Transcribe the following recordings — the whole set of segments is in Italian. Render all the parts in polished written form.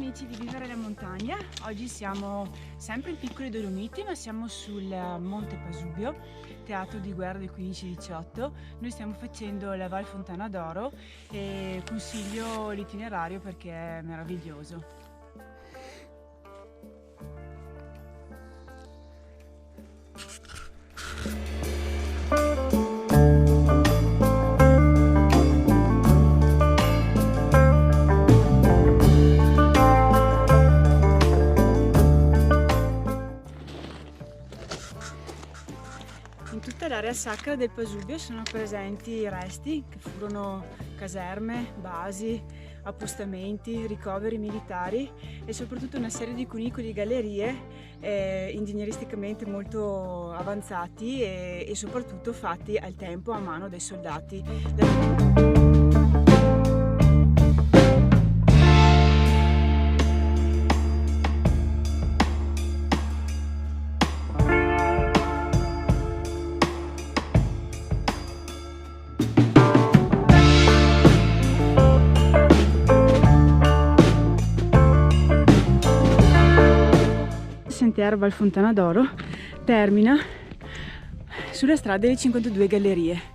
amici di Vivere la Montagna, oggi siamo sempre in Piccoli Dolomiti ma siamo sul Monte Pasubio, teatro di guerra del 15-18. Noi stiamo facendo la Val Fontana d'Oro e consiglio l'itinerario perché è meraviglioso. In tutta l'area sacra del Pasubio sono presenti resti che furono caserme, basi, appostamenti, ricoveri militari e soprattutto una serie di cunicoli e gallerie ingegneristicamente molto avanzati e soprattutto fatti al tempo a mano dei soldati. Sentiero Val Fontana d'Oro termina sulla strada delle 52 gallerie.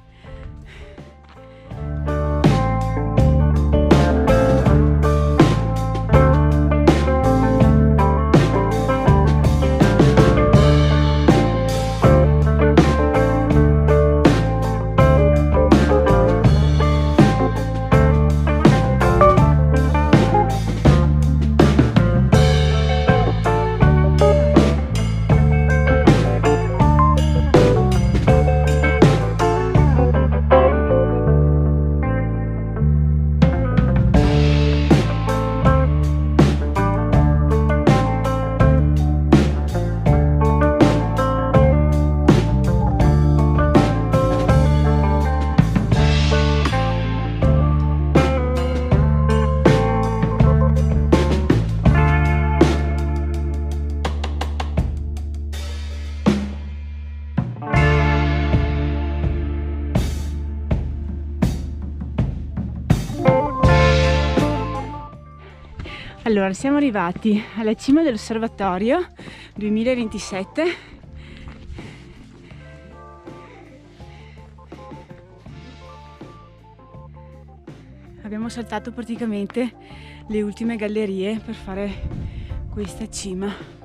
Allora, siamo arrivati alla cima dell'osservatorio 2027. Abbiamo saltato praticamente le ultime gallerie per fare questa cima.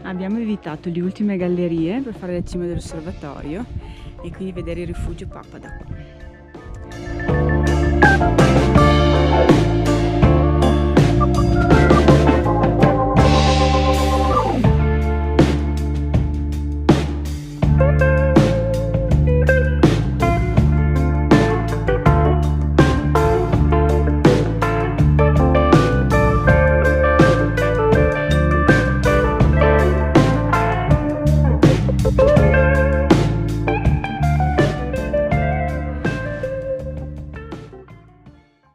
Abbiamo evitato le ultime gallerie per fare la cima dell'osservatorio e quindi vedere il rifugio Pappada.